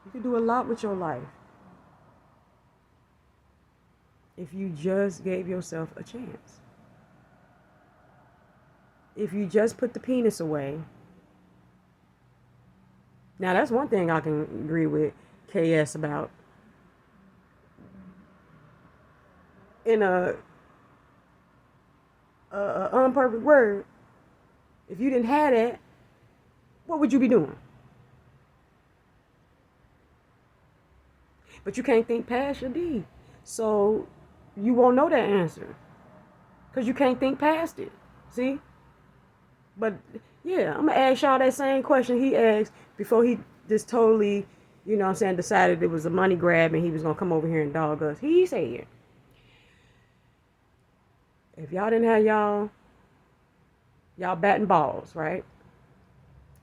You can do a lot with your life if you just gave yourself a chance. If you just put the penis away. Now, that's one thing I can agree with KS about. In a unperfect word, if you didn't have that, what would you be doing? But you can't think past your D. So you won't know that answer. Because you can't think past it. See? But yeah, I'm going to ask y'all that same question he asked before he just totally, you know what I'm saying, decided it was a money grab and he was going to come over here and dog us. He said, if y'all didn't have y'all batting balls, right?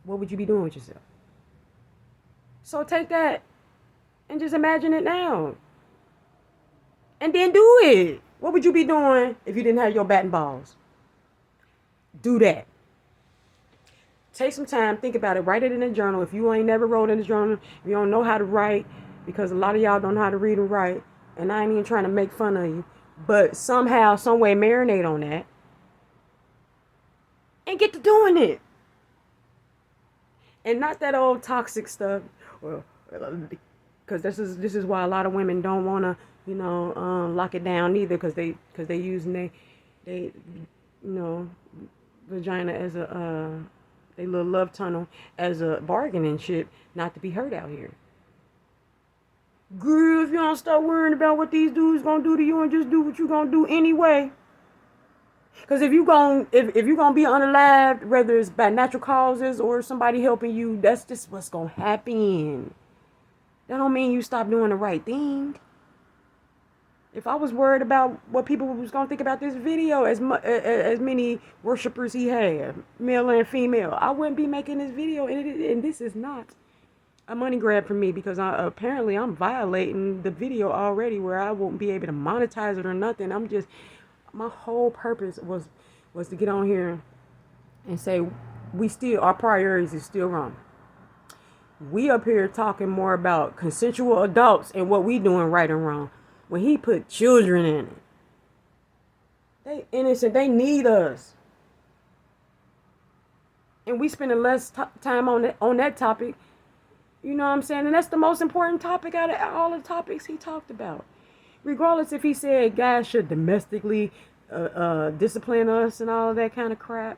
What would you be doing with yourself? So take that and just imagine it now. And then do it. What would you be doing if you didn't have your batting balls? Do that. Take some time, think about it, write it in a journal. If you ain't never wrote in a journal, if you don't know how to write, because a lot of y'all don't know how to read and write, and I ain't even trying to make fun of you, but somehow, some way, marinate on that and get to doing it. And not that old toxic stuff, well, because this is why a lot of women don't want to, lock it down either, because they using they vagina as a little love tunnel as a bargaining chip, not to be hurt out here. Girl, if you don't stop worrying about what these dudes gonna do to you and just do what you gonna do anyway. Because if you're gonna be unalived, whether it's by natural causes or somebody helping you, that's just what's gonna happen. That don't mean you stop doing the right thing. If I was worried about what people was gonna think about this video, as many worshipers he had, male and female, I wouldn't be making this video. And this is not a money grab for me, because apparently I'm violating the video already, where I won't be able to monetize it or nothing. My whole purpose was to get on here and say our priorities is still wrong. We up here talking more about consensual adults and what we doing right and wrong, when he put children in it. They innocent. They need us. And we spending less time on that topic. You know what I'm saying? And that's the most important topic out of all the topics he talked about. Regardless if he said guys should domestically discipline us and all of that kind of crap.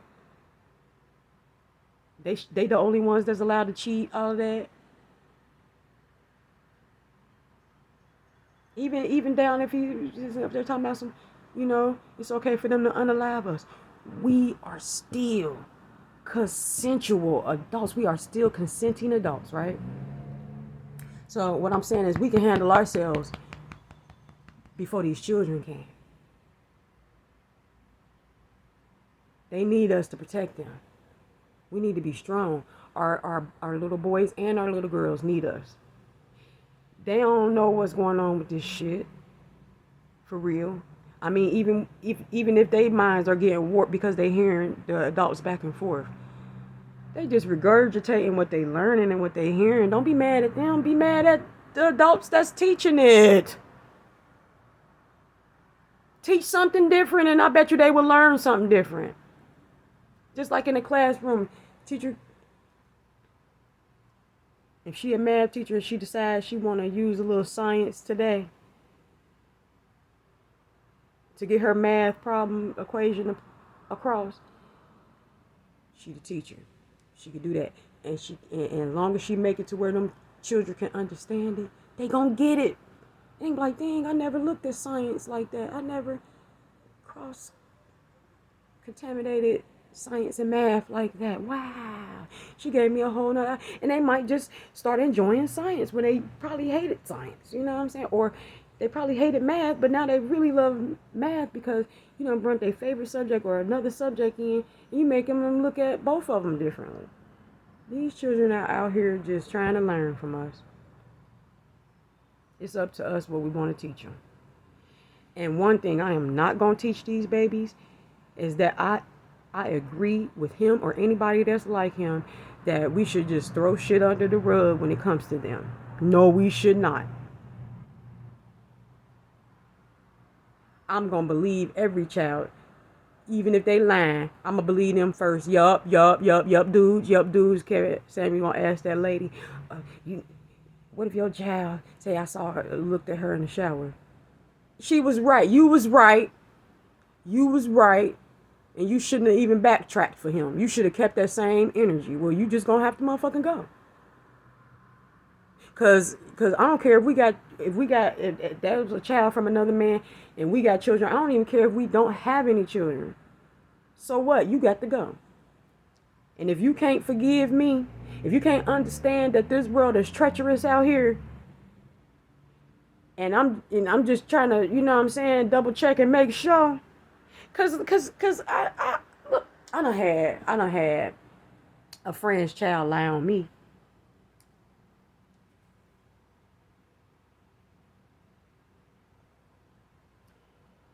They the only ones that's allowed to cheat, all of that. Even down if they're talking about some, it's okay for them to unalive us. We are still consensual adults. We are still consenting adults, right? So what I'm saying is we can handle ourselves before these children can. They need us to protect them. We need to be strong. Our little boys and our little girls need us. They don't know what's going on with this shit. For real. I mean, even if their minds are getting warped because they hearing the adults back and forth, they just regurgitating what they learning and what they hearing. Don't be mad at them. Be mad at the adults that's teaching it. Teach something different, and I bet you they will learn something different. Just like in the classroom, teacher, if she a math teacher and she decides she want to use a little science today to get her math problem equation across, she the teacher. She can do that. And as long as she make it to where them children can understand it, they gonna get it. They ain't like, dang, I never looked at science like that. I never cross-contaminated science and math like that. Wow. She gave me a whole nother, and they might just start enjoying science when they probably hated science, you know what I'm saying? Or they probably hated math, but now they really love math because, brought their favorite subject or another subject in, and you make them look at both of them differently. These children are out here just trying to learn from us. It's up to us what we want to teach them. And one thing I am not going to teach these babies is that I agree with him or anybody that's like him that we should just throw shit under the rug when it comes to them. No, we should not. I'm gonna believe every child, even if they lying. I'm gonna believe them first. Yup, dudes. Sammy gonna ask that lady, you, what if your child say I saw her, looked at her in the shower? She was right. You was right. You was right. And you shouldn't have even backtracked for him. You should have kept that same energy. Well, you just gonna have to motherfucking go. Cause I don't care if that was a child from another man and we got children. I don't even care if we don't have any children. So what? You got to go. And if you can't forgive me, if you can't understand that this world is treacherous out here, and I'm just trying to, you know what I'm saying, double check and make sure. Cause I look, I done had a friend's child lie on me.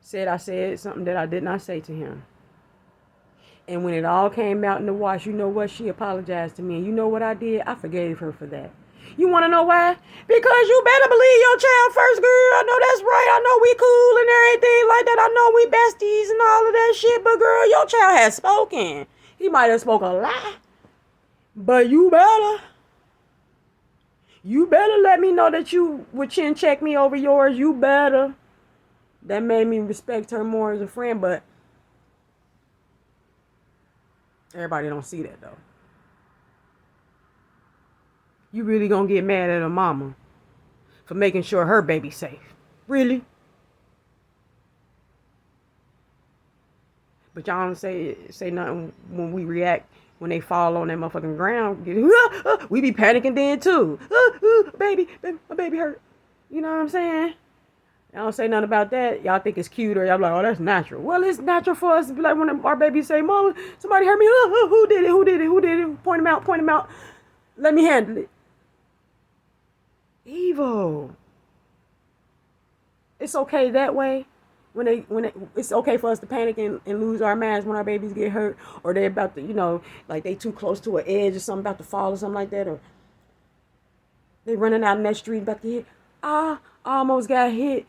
Said I said something that I did not say to him. And when it all came out in the wash, you know what? She apologized to me. And you know what I did? I forgave her for that. You want to know why? Because you better believe your child first, girl. I know that's right. I know we cool and everything like that. I know we besties and all of that shit. But girl, your child has spoken. He might have spoke a lie. But you better let me know that you would chin check me over yours. You better. That made me respect her more as a friend, but everybody don't see that though. You really gonna get mad at her mama for making sure her baby's safe? Really? But y'all don't say nothing when we react when they fall on that motherfucking ground. We be panicking then too. Baby, my baby hurt. You know what I'm saying? I don't say nothing about that. Y'all think it's cute or y'all be like, oh, that's natural. Well, it's natural for us to be like when our babies say, Mama, somebody hurt me. Who did it? Who did it? Who did it? Point him out. Point him out. Let me handle it. Evil. It's okay that way. It's okay for us to panic and lose our minds when our babies get hurt or they're about to, like they too close to an edge or something about to fall or something like that, or they running out in that street about to hit. I almost got hit.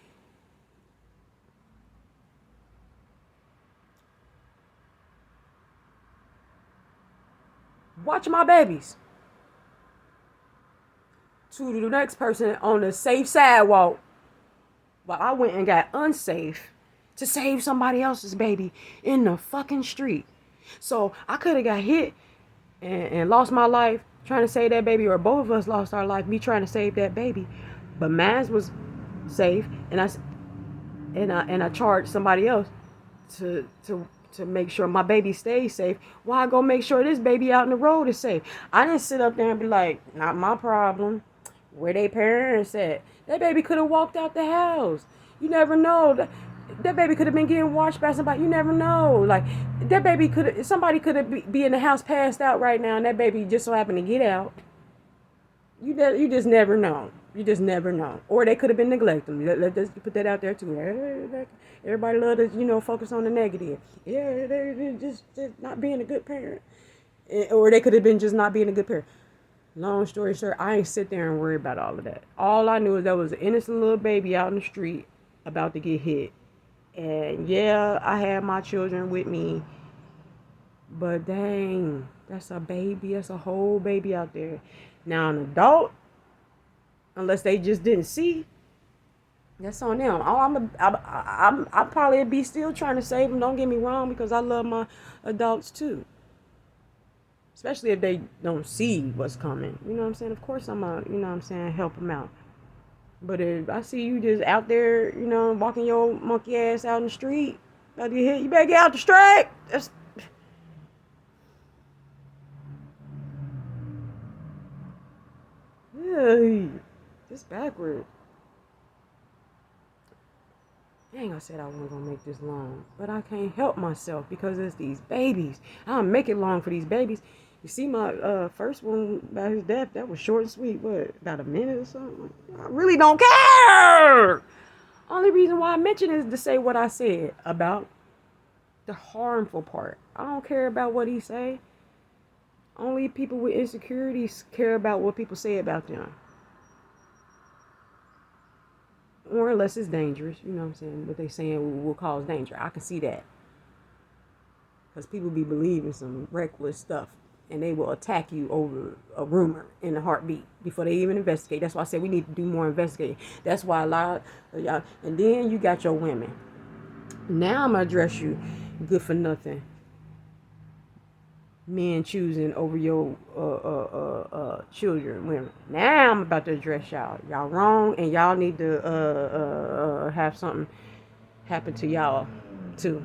Watch my babies. To the next person on the safe sidewalk. While I went and got unsafe to save somebody else's baby in the fucking street. So I could have got hit and lost my life trying to save that baby, or both of us lost our life me trying to save that baby. But mine was safe, and I charged somebody else to make sure my baby stays safe. Why go make sure this baby out in the road is safe? I didn't sit up there and be like, not my problem. Where they parents at? That baby could have walked out the house. You never know. That baby could have been getting watched by somebody. You never know. Like that baby somebody could have be in the house passed out right now, and that baby just so happened to get out. You just never know. You just never know. Or they could have been neglecting. Let's put that out there too. Everybody love to focus on the negative. Yeah, they're just not being a good parent. Or they could have been just not being a good parent. Long story short, I ain't sit there and worry about all of that. All I knew is there was an innocent little baby out in the street about to get hit. And yeah, I had my children with me. But dang, that's a baby. That's a whole baby out there. Now an adult, unless they just didn't see, that's on them. I'll probably be still trying to save them. Don't get me wrong, because I love my adults too. Especially if they don't see what's coming. You know what I'm saying? Of course I'm going to, help them out. But if I see you just out there, walking your monkey ass out in the street, about to get hit, you better get out the street. That's... Yeah, just backward. Dang, I said I wasn't going to make this long. But I can't help myself because it's these babies. I'll make it long for these babies. You see my first one about his death, that was short and sweet. What, about a minute or something? I really don't care. Only reason why I mention it is to say what I said about the harmful part. I don't care about what he say. Only people with insecurities care about what people say about them. or unless it's dangerous, you know what I'm saying? What they saying will cause danger. I can see that. Because people be believing some reckless stuff and they will attack you over a rumor in a heartbeat before they even investigate. That's why I said we need to do more investigating. That's why a lot of y'all, and then you got your women. Now I'm going to address you, good for nothing. Men choosing over your children, women. Now I'm about to address y'all. Y'all wrong, and y'all need to have something happen to y'all too.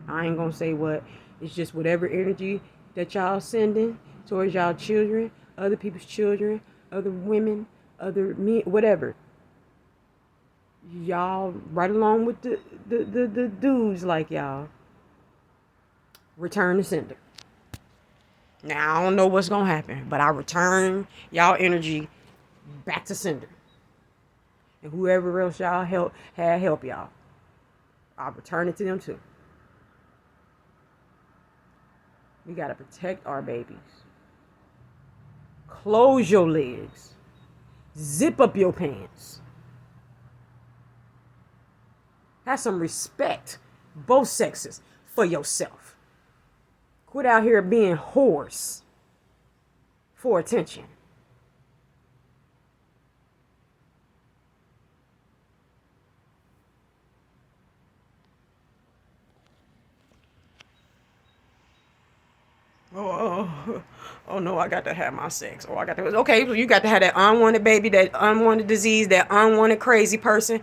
I ain't gonna say what. It's just whatever energy that y'all sending towards y'all children, other people's children, other women, other men, whatever. Y'all right along with the dudes like y'all. Return to sender. Now I don't know what's gonna happen, but I return y'all energy back to sender. And whoever else y'all help y'all, I'll return it to them too. We gotta protect our babies. Close your legs. Zip up your pants. Have some respect, both sexes, for yourself. Quit out here being whores for attention. Oh no, I got to have my sex. Oh, I got to. Okay, so you got to have that unwanted baby, that unwanted disease, that unwanted crazy person,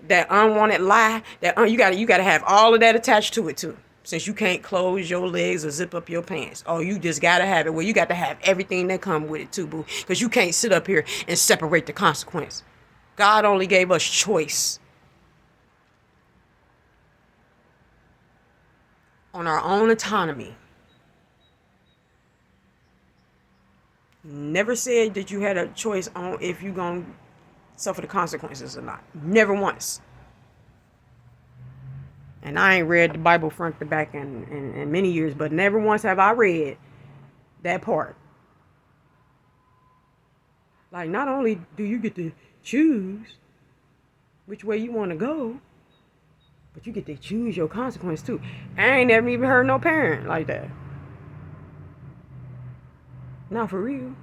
that unwanted lie. You got to have all of that attached to it too. Since you can't close your legs or zip up your pants, oh, you just got to have it. Well, you got to have everything that come with it too, boo. Because you can't sit up here and separate the consequence. God only gave us choice on our own autonomy. Never said that you had a choice on if you gonna suffer the consequences or not. Never once. And I ain't read the Bible front to back in many years, but never once have I read that part. Like, not only do you get to choose which way you want to go, but you get to choose your consequence too. I ain't never even heard no parent like that. Not for real.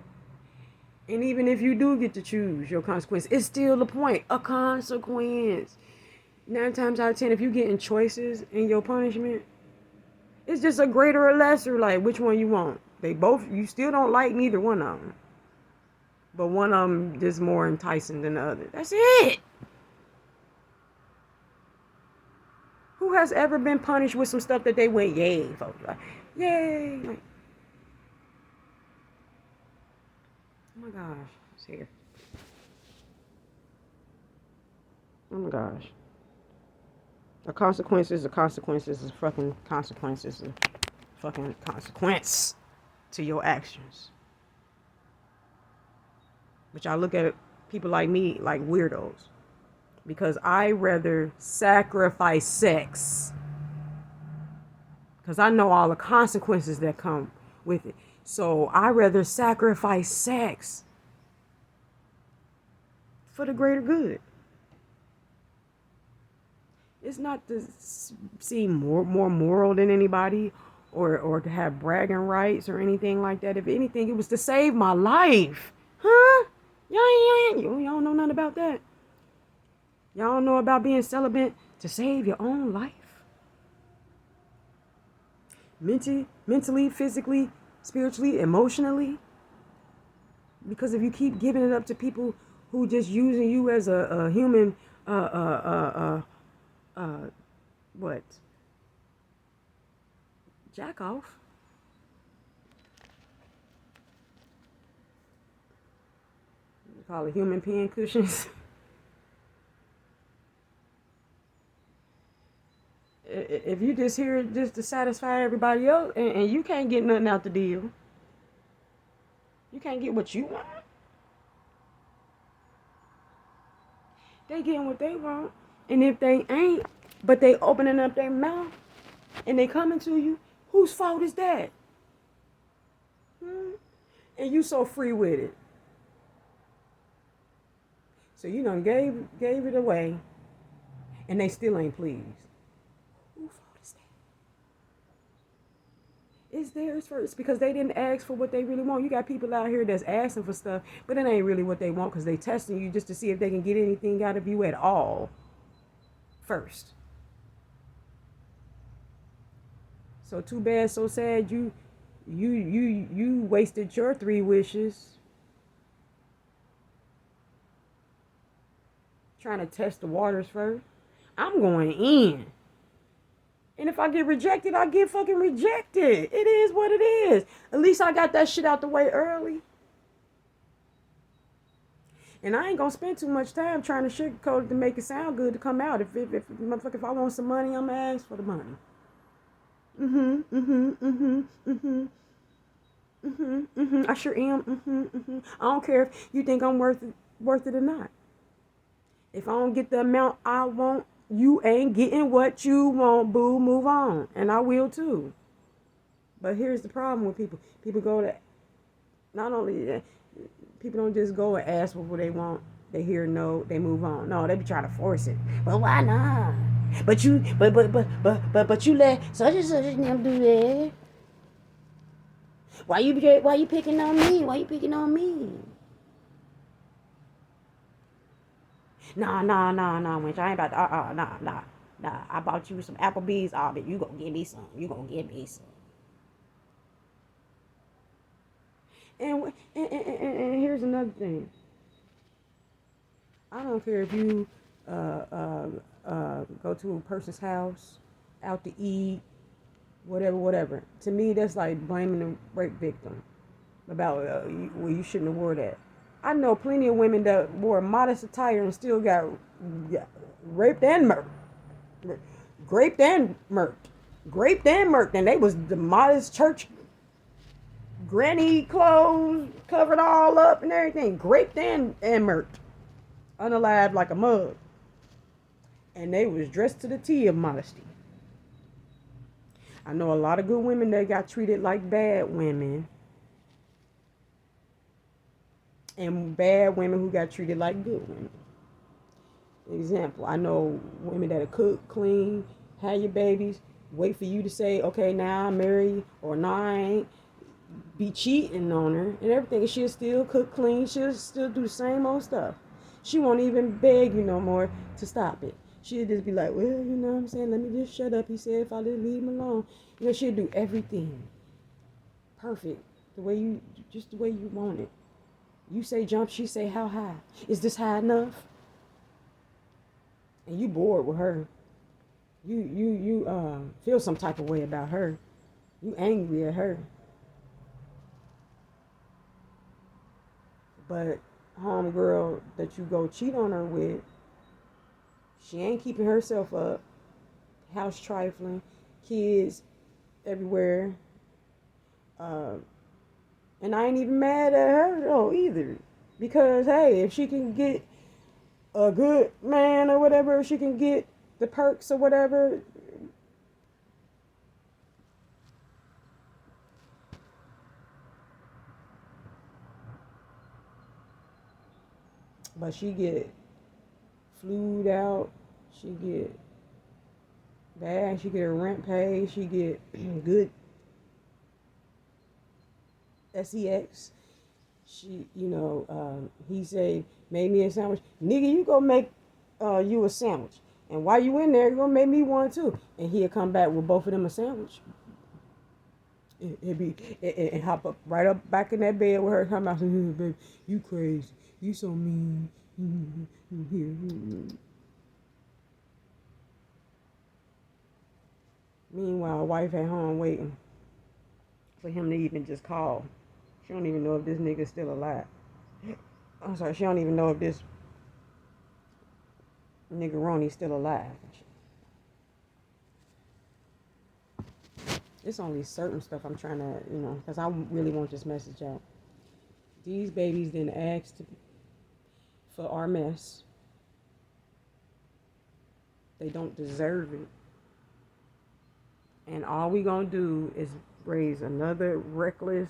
And even if you do get to choose your consequence, it's still the point. A consequence. 9 times out of 10, if you're getting choices in your punishment, it's just a greater or lesser, like which one you want. They both, you still don't like neither one of them. But one of them is more enticing than the other. That's it. Who has ever been punished with some stuff that they went yay for? Like, yay. Like, oh my gosh. It's here. Oh my gosh. A consequence is a consequence is a fucking consequence is a fucking consequence to your actions. But y'all look at people like me like weirdos. Because I rather sacrifice sex. Because I know all the consequences that come with it. So I rather sacrifice sex for the greater good. It's not to seem more moral than anybody or to have bragging rights or anything like that. If anything, it was to save my life. Huh? Y'all don't know nothing about that. Y'all don't know about being celibate to save your own life. Mentally, physically, spiritually, emotionally. Because if you keep giving it up to people who just using you as a human what? Jack off. We call it human pin cushions. If you just here just to satisfy everybody else and you can't get nothing out the deal. You can't get what you want. They getting what they want. And if they ain't, but they opening up their mouth and they coming to you, whose fault is that? And you so free with it. So you done gave it away, and they still ain't pleased. Who fault is that? It's theirs first because they didn't ask for what they really want. You got people out here that's asking for stuff, but it ain't really what they want because they testing you just to see if they can get anything out of you at all first. So too bad, so sad. You wasted your 3 wishes trying to test the waters first. I'm going in. And if I get rejected, I get fucking rejected. It is what it is. At least I got that shit out the way early. And I ain't gonna spend too much time trying to sugarcoat it to make it sound good to come out. If I want some money, I'm gonna ask for the money. I sure am. I don't care if you think I'm worth it or not. If I don't get the amount I want, you ain't getting what you want, boo. Move on. And I will too. But here's the problem with people. People go to, not only that, people don't just go and ask for what they want. They hear no, they move on. No, they be trying to force it. Well, why not? But you let such and such and them do that. Why you picking on me? Why you picking on me? Nah, Winch. I ain't about to, nah. I bought you some Applebee's. Oh, but you gonna give me some. You gonna give me some. And here's another thing. I don't care if you go to a person's house, out to eat, whatever. To me, that's like blaming the rape victim about you shouldn't have wore that. I know plenty of women that wore modest attire and still got raped and murdered. Raped and murked. And they was the modest church granny clothes covered all up and everything. Raped and murked. Unalived like a mug. And they was dressed to the T of modesty. I know a lot of good women that got treated like bad women. And bad women who got treated like good women. Example, I know women that cook, clean, have your babies, wait for you to say, okay, now I'm married, or nah, I ain't. Be cheating on her and everything. And she'll still cook, clean, she'll still do the same old stuff. She won't even beg you no more to stop it. She'll just be like, well, you know what I'm saying, let me just shut up. He said if I didn't leave him alone. You know, she'll do everything perfect, the way you want it. You say jump, she say how high? Is this high enough? And you bored with her. You feel some type of way about her. You angry at her. But homegirl that you go cheat on her with, she ain't keeping herself up. House trifling, kids everywhere. And I ain't even mad at her though either. Because hey, if she can get a good man or whatever, if she can get the perks or whatever. But she get flued out, she get bad, she get her rent paid, she get good sex. She, he say, made me a sandwich. Nigga, you go make you a sandwich. And while you in there, you gonna make me one too. And he'll come back with both of them a sandwich. And hop up right up back in that bed with her, come out and say, baby, you crazy. You so mean. Meanwhile, wife at home waiting for him to even just call. She don't even know if this nigga's still alive. I'm sorry, she don't even know if this nigga Ronnie's still alive. It's only certain stuff I'm trying to, because I really want this message out. These babies didn't ask for our mess. They don't deserve it. And all we gonna do is raise another reckless,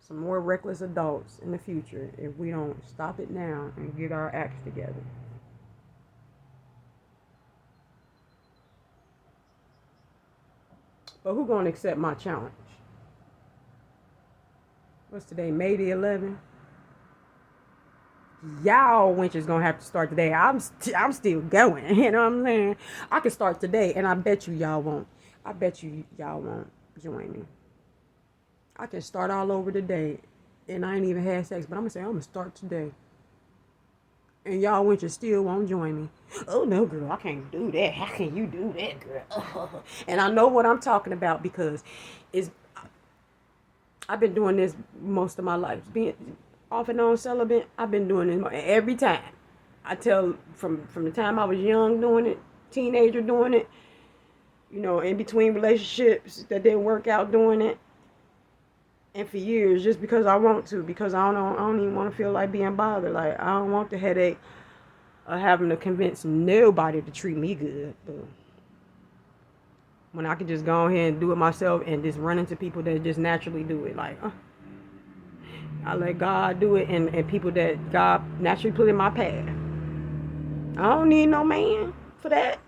some more reckless adults in the future if we don't stop it now and get our acts together. But who gonna accept my challenge? What's today? May the 11th. Y'all wenches gonna have to start today. I'm still going. You know what I'm saying? I can start today, and I bet you y'all won't. I bet you y'all won't join me. I can start all over today, and I ain't even had sex, but I'm gonna start today. And y'all wenches still won't join me. Oh no, girl, I can't do that. How can you do that, girl? And I know what I'm talking about because I've been doing this most of my life. Being off and on celibate, I've been doing it every time. I tell from the time I was young doing it, teenager doing it, in between relationships that didn't work out doing it, and for years just because I want to, because I don't even want to feel like being bothered. Like I don't want the headache of having to convince nobody to treat me good. But when I can just go ahead and do it myself and just run into people that just naturally do it, like I let God do it, and people that God naturally put in my path. I don't need no man for that.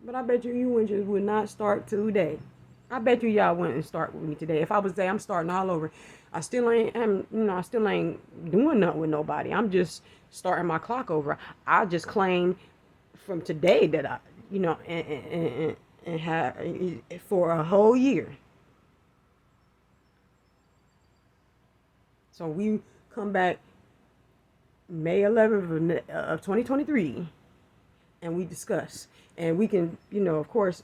But I bet you wouldn't would not start today. I bet you y'all wouldn't start with me today. If I was there, I'm starting all over. I still ain't doing nothing with nobody. I'm just starting my clock over. I just claim from today that I, and have for a whole year. So we come back May 11th of 2023, and we discuss, and we can, of course,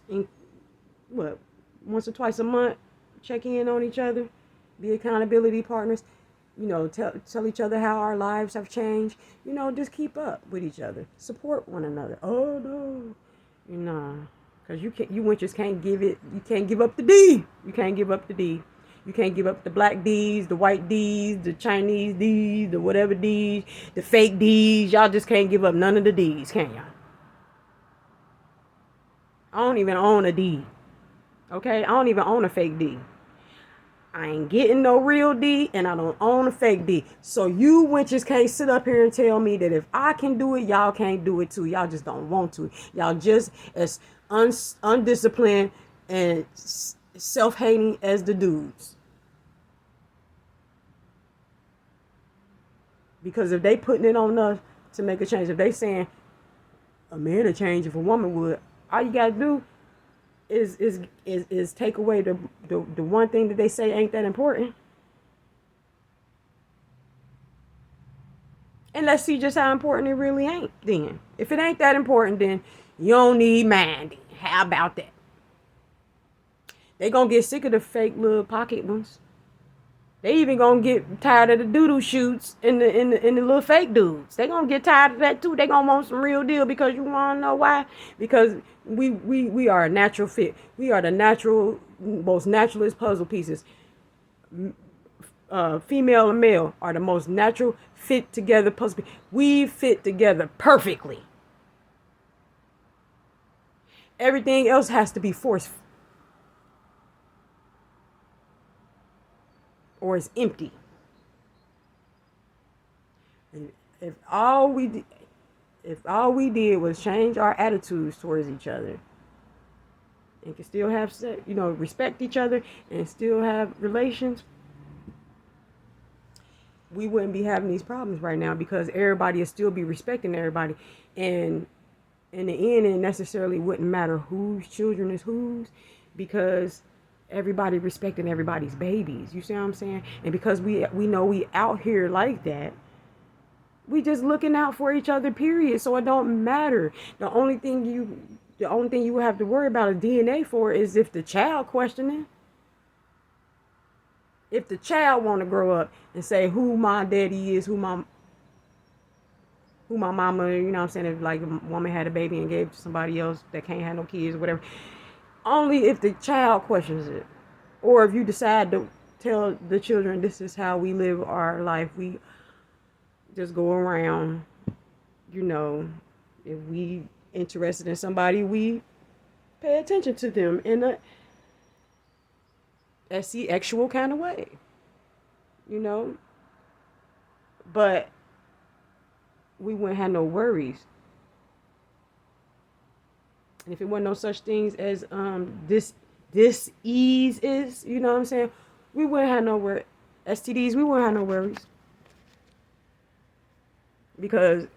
once or twice a month, check in on each other, be accountability partners, tell each other how our lives have changed, just keep up with each other, support one another. Oh no, because you witches can't you can't give up the D. You can't give up the D. You can't give up the black D's, the white D's, the Chinese D's, the whatever D's, the fake D's. Y'all just can't give up none of the D's, can y'all? I don't even own a D. Okay? I don't even own a fake D. I ain't getting no real D, and I don't own a fake D. So you witches can't sit up here and tell me that if I can do it, y'all can't do it too. Y'all just don't want to. Y'all just as undisciplined and self-hating as the dudes. Because if they putting it on us to make a change, if they saying a man to change if a woman would, all you gotta do is take away the one thing that they say ain't that important. And let's see just how important it really ain't then. If it ain't that important, then you don't need mine. How about that? They gonna get sick of the fake little pocket ones. They even gonna get tired of the doodle shoots and the little fake dudes. They gonna get tired of that too. They gonna want some real deal, because you wanna know why? Because we are a natural fit. We are the most naturalist puzzle pieces. Female and male are the most natural fit together puzzle pieces. We fit together perfectly. Everything else has to be forced, or it's empty. And if all we did was change our attitudes towards each other, and can still have sex, respect each other and still have relations, we wouldn't be having these problems right now, because everybody would still be respecting everybody. And in the end, it necessarily wouldn't matter whose children is whose, because everybody respecting everybody's babies. You see what I'm saying? And because we know we out here like that, we just looking out for each other, period. So it don't matter. The only thing you would have to worry about a DNA for is if the child questioning. If the child want to grow up and say who my daddy is, who my mama, you know what I'm saying, if like a woman had a baby and gave it to somebody else that can't have no kids or whatever, only if the child questions it. Or if you decide to tell the children, this is how we live our life, we just go around, if we interested in somebody, we pay attention to them in a sexual kind of way, you know. But we wouldn't have no worries. And if it wasn't no such things as this ease is, you know what I'm saying? We wouldn't have no STDs, we wouldn't have no worries. Because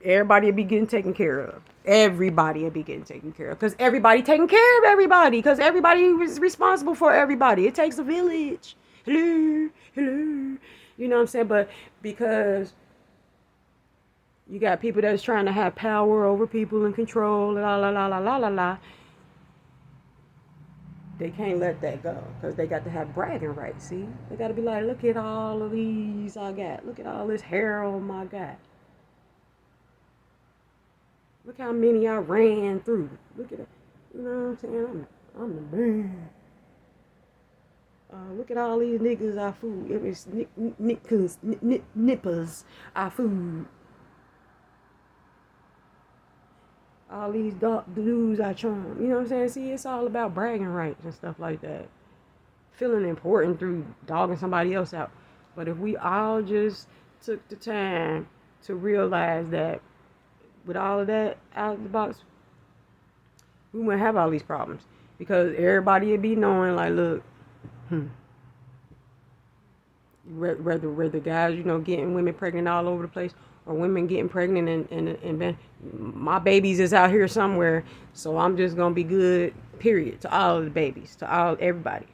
everybody would be getting taken care of. Everybody would be getting taken care of. Because everybody taking care of everybody. Because everybody is responsible for everybody. It takes a village. Hello, hello. You know what I'm saying? But because you got people that's trying to have power over people and control, la la la la la la la. They can't let that go because they got to have bragging rights. See, they got to be like, look at all of these I got. Look at all this heroin I got. Look how many I ran through. Look at it. You know what I'm saying? I'm the man. Look at all these niggas I fooled. It was nippers I fooled. All these dudes I charm. You know what I'm saying? See, it's all about bragging rights and stuff like that. Feeling important through dogging somebody else out. But if we all just took the time to realize that with all of that out of the box, we wouldn't have all these problems. Because everybody would be knowing, like, look, whether guys, you know, getting women pregnant all over the place, or women getting pregnant and my babies is out here somewhere, so I'm just gonna be good, period, to all of the babies, to everybody.